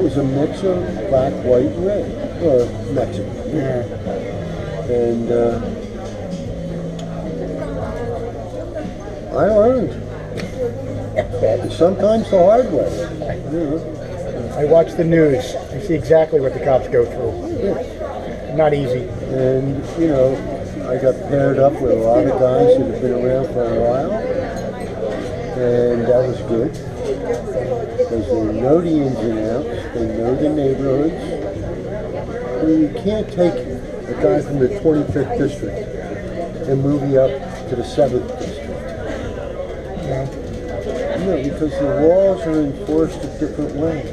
was a mix of black, white, and red, or Mexican. Yeah. And I learned. Sometimes the hard way. You know. I watch the news. I see exactly what the cops go through. Not easy. And, you know, I got paired up with a lot of guys that have been around for a while. And that was good. Because they know the ins and outs. They know the neighborhoods. I mean, you can't take a guy from the 25th district and move you up to the 7th district. Yeah. No, because the laws are enforced a different way.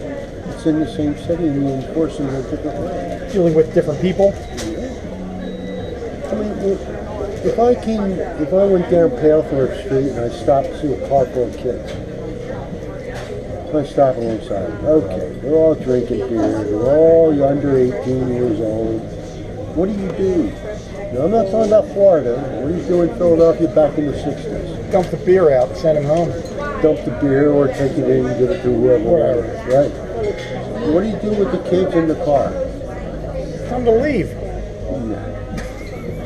It's in the same city and you enforce them in a different way. Dealing with different people. I mean, if I went down Palethorpe Street and I stopped to see a car full of kids, I stop alongside them. Okay, they're all drinking beer, they're all under 18 years old. What do you do? Now, I'm not talking about Florida. What do you do in Philadelphia back in the 60s? Dump the beer out and send him home. Dump the beer or take it in and give it to whoever. Right. What do you do with the kids in the car? Tell him to leave.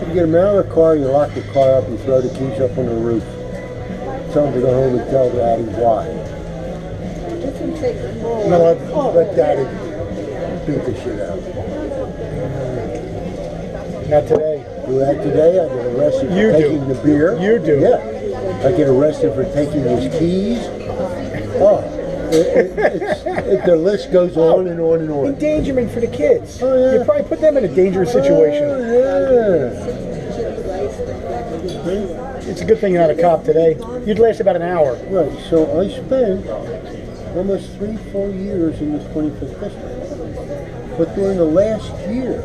You get them out of the car, you lock the car up, you throw the keys up on the roof. Tell them to go home and tell daddy why. No, let daddy Beat the shit out. Not today. Do that today, I get arrested for You do. taking the beer. You do. Yeah. I get arrested for taking his keys. Oh, the list goes on and on and on. Endangerment for the kids. Oh, yeah. You probably put them in a dangerous situation. Oh, yeah. It's a good thing you're not a cop today. You'd last about an hour. Right, so I spent almost 3 full years in the 25th district. But during the last year,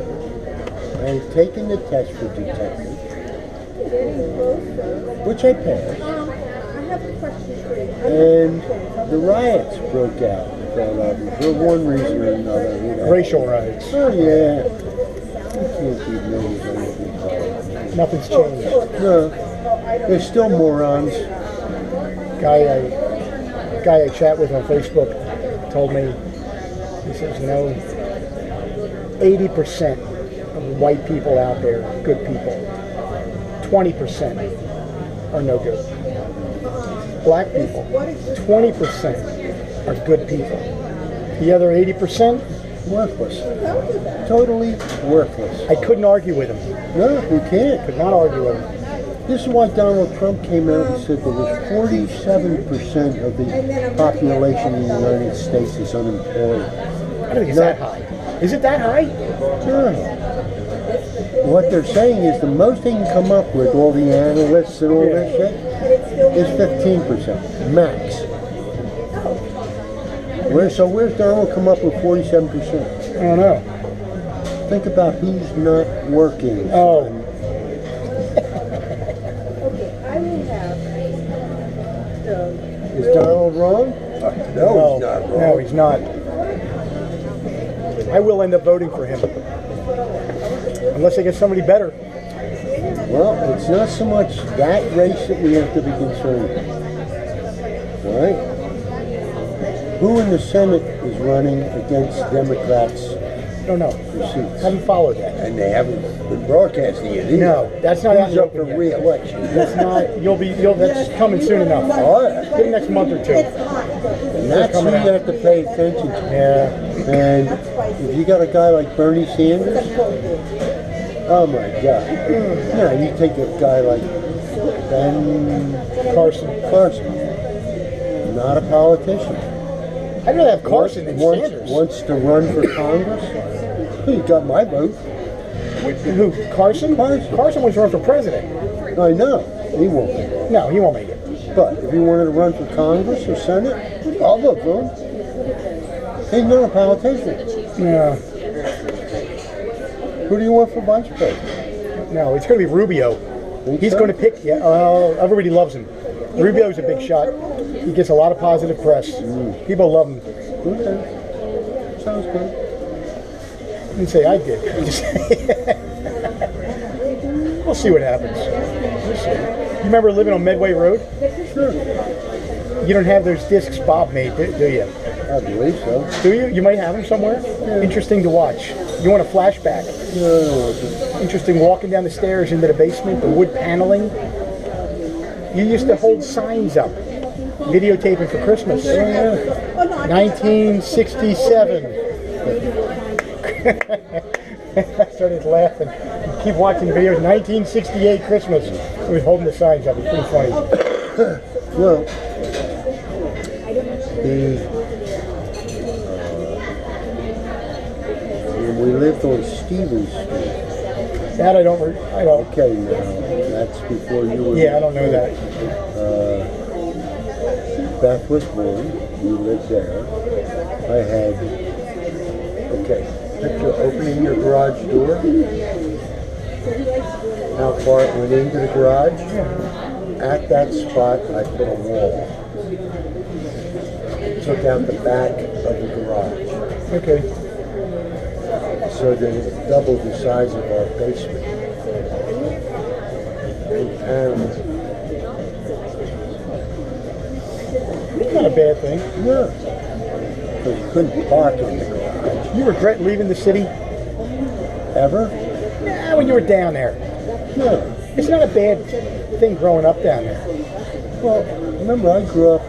I had taken the test for detective, which I passed, and the riots broke out in Philadelphia for one reason or another. You know. Racial riots. Oh, yeah. You can't keep names on every Nothing's changed. No, there's still morons. Guy I chat with on Facebook told me, he says, 80% of white people out there are good people. 20% are no good. Black people, 20% are good people. The other 80%? Worthless. Totally worthless. I couldn't argue with him. No, we can't. Could not argue with him. This is why Donald Trump came out and said there was 47% of the population in the United States is unemployed. I don't think it's that high. Is it that high? No. What they're saying is the most they can come up with, all the analysts and all that shit, is 15%, max. Where's Donald come up with 47%? I don't know. Think about who's not working. Oh. Is Donald wrong? No, he's not wrong. No, he's not. I will end up voting for him. Unless they get somebody better. Well, it's not so much that race that we have to be concerned with. All right? Who in the Senate is running against Democrats I don't know. for seats? Haven't followed that. And they haven't been broadcasting it either. No, that's not out Who's in the up for open yet. re-election? That's not. That's coming soon enough. Oh, yeah. Give it the next month or two. And that's who coming you out. have to pay attention to. Yeah. And if you got a guy like Bernie Sanders, oh my God. No, you take a guy like Ben Carson. not a politician. I'd rather have Carson than Sanders. Wants to run for Congress. He got my vote. Who? Carson? Carson. Carson wants to run for president. I know. He won't. No, he won't make it. But if he wanted to run for Congress or Senate, I'll vote for him. He's not a politician. No. Who do you want for vice president? No, it's going to be Rubio. Think He's so? going to pick. Yeah, everybody loves him. Rubio's a big shot. He gets a lot of positive press. People love him. Okay. Sounds good. I didn't say I did. We'll see what happens. We'll see. You remember living on Medway Road? Sure. You don't have those discs Bob made, do you? I believe so. Do you? You might have them somewhere. Interesting to watch. You want a flashback? No, Interesting walking down the stairs into the basement, the wood paneling. You used to hold signs up, videotaping for Christmas. 1967. I started laughing. Keep watching videos. 1968 Christmas. We was holding the signs up. It's pretty funny. well, when we lived on Stevens Street. That I don't. Okay, now that's before you were. Yeah, I don't know that. Beth was born. We lived there. I had. Okay, picture opening your garage door. How far it went into the garage. At that spot, I put a wall. Took out the back of the garage. Okay. So that it doubled the size of our basement. And Not a bad thing. yeah, because you couldn't park in the garage. You regret leaving the city? Ever? Nah, when you were down there. No. It's not a bad thing growing up down there. Well, remember I grew up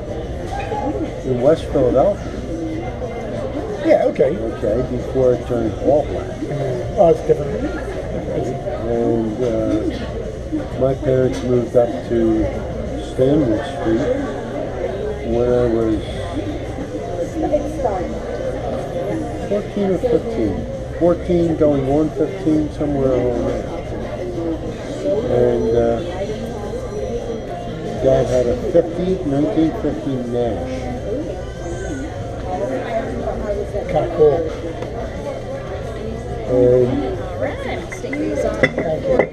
in West Philadelphia, Yeah, okay. okay, before it turned all black. Oh, it's different. And my parents moved up to Stanwood Street when I was 14 or 15. 14 going on 15, somewhere around there. And Dad had a 1950 Nash. Kind of cool. And Alright, stick these on Thank you. for you.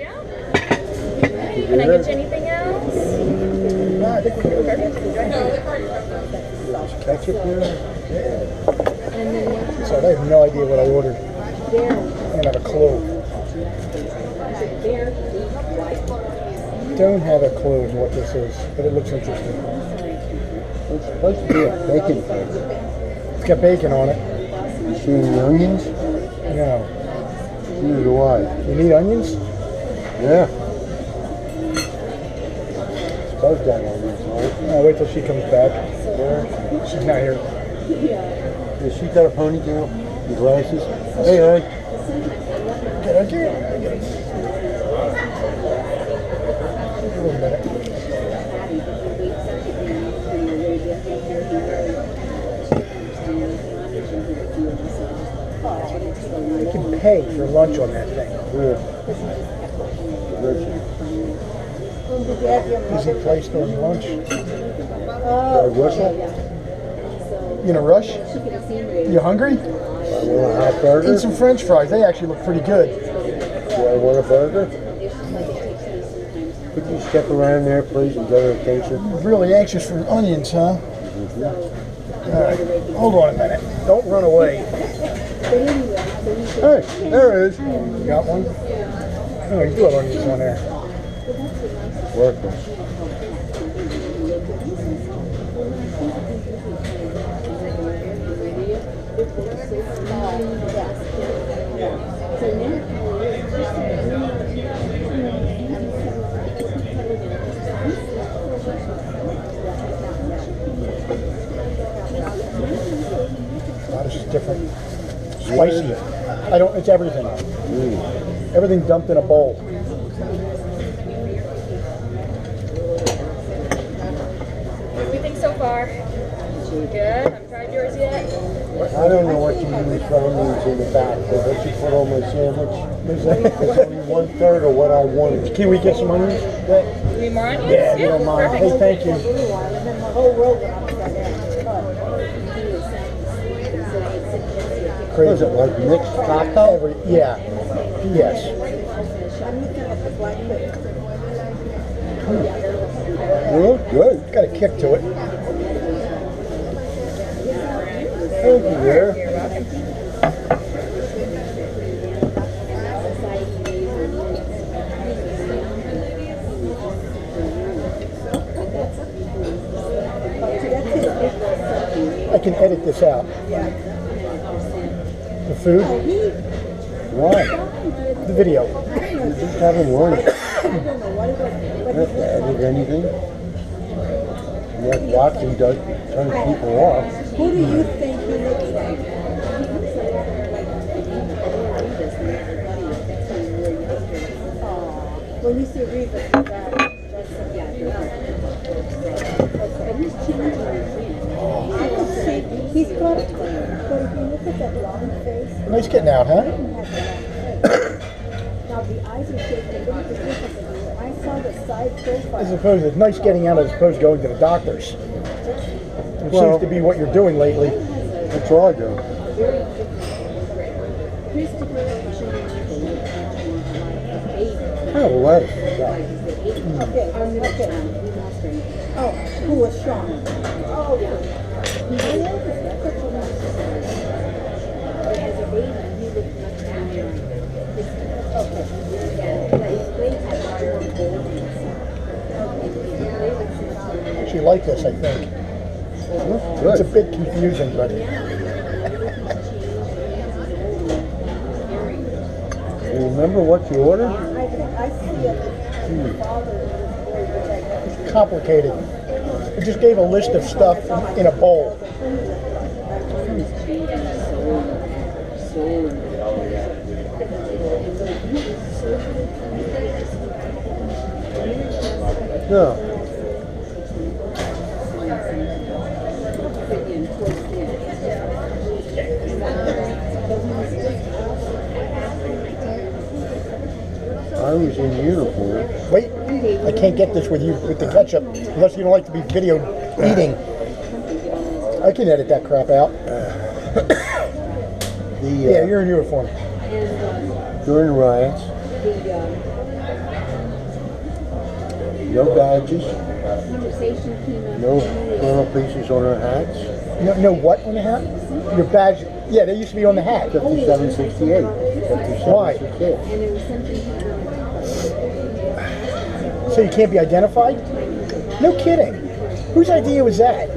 Can I get you anything else? No, I think we're good. ketchup here? So I have no idea what I ordered. I don't have a clue. Don't have a clue what this is, but it looks interesting. It's supposed to be a bacon burger. It's got bacon on it. You see any onions? No. Neither do I. You need onions? Yeah. Supposed to have onions, right? I'll wait till she comes back. She's not here. Has she got a ponytail and glasses? Hey, honey. Get her, get her. Wait a minute. You can pay for lunch on that thing. Yeah. Listen, Easy place for lunch. got a whistle? You in a rush? You hungry? I want a hot burger. Eat some French fries. They actually look pretty good. Do I want a burger? Could you step around there, please, and get her attention? Really anxious for onions, huh? All right. Hold on a minute. Don't run away. Hey, there it is. You got one? Oh, you do have onions on there. Worthless. Oh, this is different. Spicy. I don't, it's everything. Everything dumped in a bowl. What do we think so far? Good. Haven't tried yours yet? I don't know what you use for onions in the back, but what you put on my sandwich is only 1/3 of what I wanted. Can we get some onions? You need more onions? Yeah, if you don't mind. Hey, Perfect. thank you. What is Crazy. it, like mixed taco? Yeah. Yes. They look good. Got a kick to it. Thank you, dear. You're welcome. I can edit this out. The food, Why? the video. You just haven't lunch. You don't have to edit anything. Like watching does turn people off. Who do you think he looks like? When you see Reva, I can see he's got, but if you look at that long face, Nice getting out, huh? now the eyes are shaped a little bit differently. I saw the side profile. As opposed to nice getting out as opposed to going to the doctors. It Well- seems to be what you're doing lately. That's all I do. Kind of lettuce. Okay, okay. Oh, who was Sean? Oh, yeah. She liked this, I think. It's a Good. bit confusing, but You remember what you ordered? I think I see it. Father and his boy, which I it's complicated. I just gave a list of stuff in a bowl. No. I was in uniform. Wait, I can't get this with you with the ketchup unless you don't like to be videoed eating. I can edit that crap out. Yeah, you're in uniform. During the riots, no badges, no colonel pieces on our hats. No what on the hat? Your badge. Yeah, they used to be on the hat. 5768. Why? 5768. So you can't be identified? No kidding. Whose idea was that?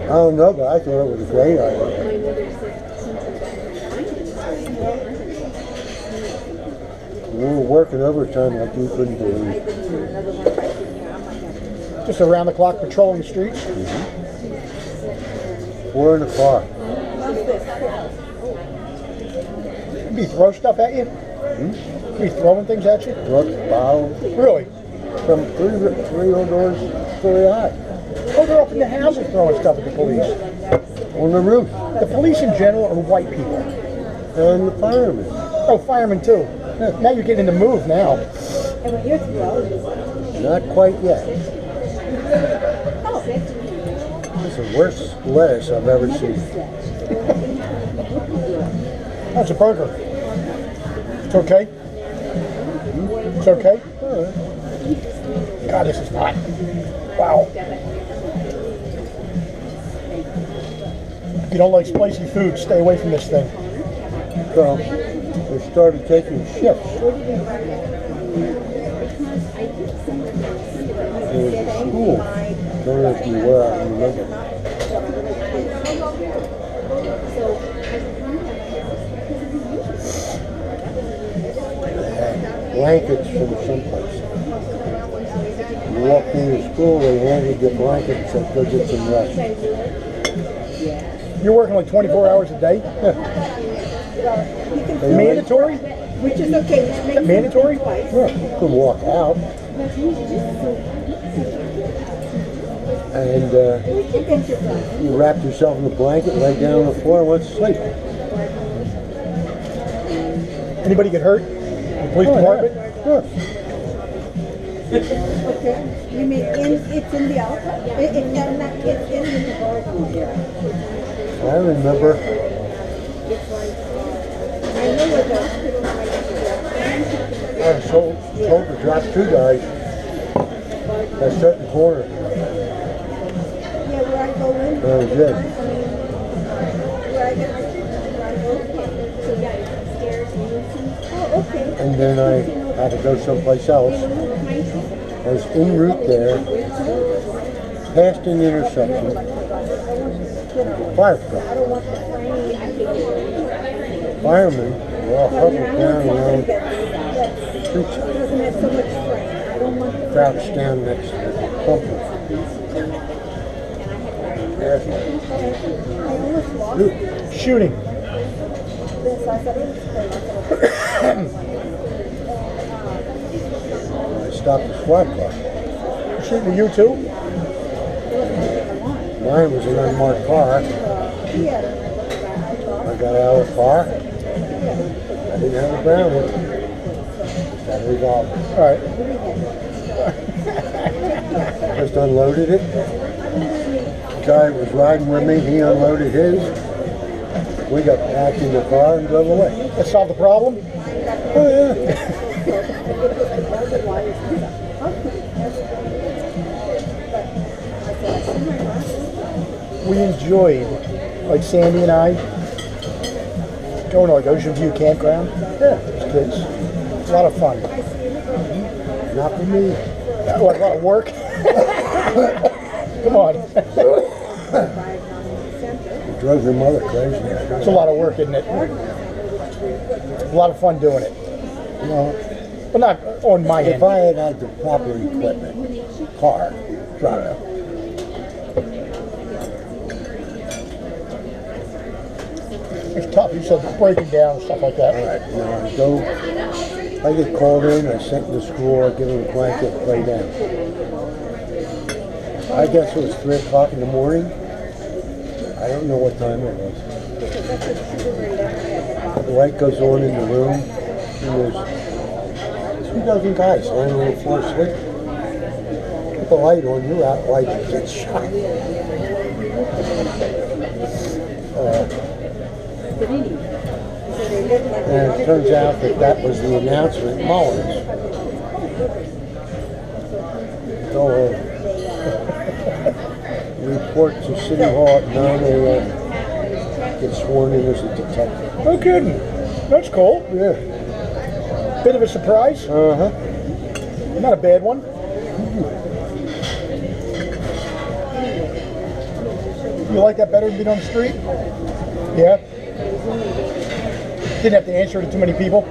I don't know, but I thought it was a great idea. We were working overtime like you couldn't believe. Just around the clock patrolling the streets? We're in the car. Be throw stuff at you? Be throwing things at you? Drugs, bottles, Really? from three doors story high. Oh, they're up in the houses throwing stuff at the police. On the roof. The police in general are white people. And the firemen. Oh, firemen too. Now you're getting in the move now. And when you're throwing, Not quite yet. It's the worst lettuce I've ever seen. That's a burger. It's okay? It's okay? God, this is hot. Wow. If you don't like spicy food, stay away from this thing. So we started taking shifts. It was a school. Don't know if you were, I don't remember. Blankets from someplace. You walked into school, they handed you blankets and said, go get some rest. You're working like 24 hours a day? Mandatory? which is okay. Which Is makes that mandatory? Yeah, you could walk out. And you wrapped yourself in a blanket, lay down on the floor, and went to sleep. Anybody get hurt? The police department? Sure. Okay. You mean it's in the outside? It's in the garden here. I remember I know where the hospital I was told to drop two guys at a certain corner. Yeah, where I go in. That was it. Where I get my Oh, okay. And then I had to go someplace else. I was en route there. passed an intersection. Fire truck. Firemen were all huddled down around street side. Crouched down next to the pumper. Shooting. I stopped the squad car. Shooting you too? Mine was an unmarked car. I got out of the car. I didn't have a brown one. Got a revolver. All right. Just unloaded it. The guy was riding with me. He unloaded his. We got back in the car and drove away. That solved the problem? Oh yeah. We enjoyed, like Sandy and I, going to like Ocean View Campground. Yeah, as kids. A lot of fun. Not for me. What, a lot of work? Come on. You drove your mother crazy. It's a lot of work, isn't it? A lot of fun doing it. Well, But not on my if end. I had had the proper equipment, car, driver, It's tough. You said breaking down and stuff like that. alright, you know, I go, I get called in, I sent to the school, I give them a blanket, lay down. I guess it was 3 o'clock in the morning. I don't know what time it was. The light goes on in the room, and there's 2 dozen guys laying on the floor sleeping. Put the light on, you're out, light, you get shot. And it turns out that that was the announcement, Mullins. So, report to City Hall at 9 a.m. Get sworn in as a detective. No kidding. That's cool. Yeah. Bit of a surprise. Uh-huh. Not a bad one. You like that better than being on the street? Yeah? Didn't have to answer to too many people?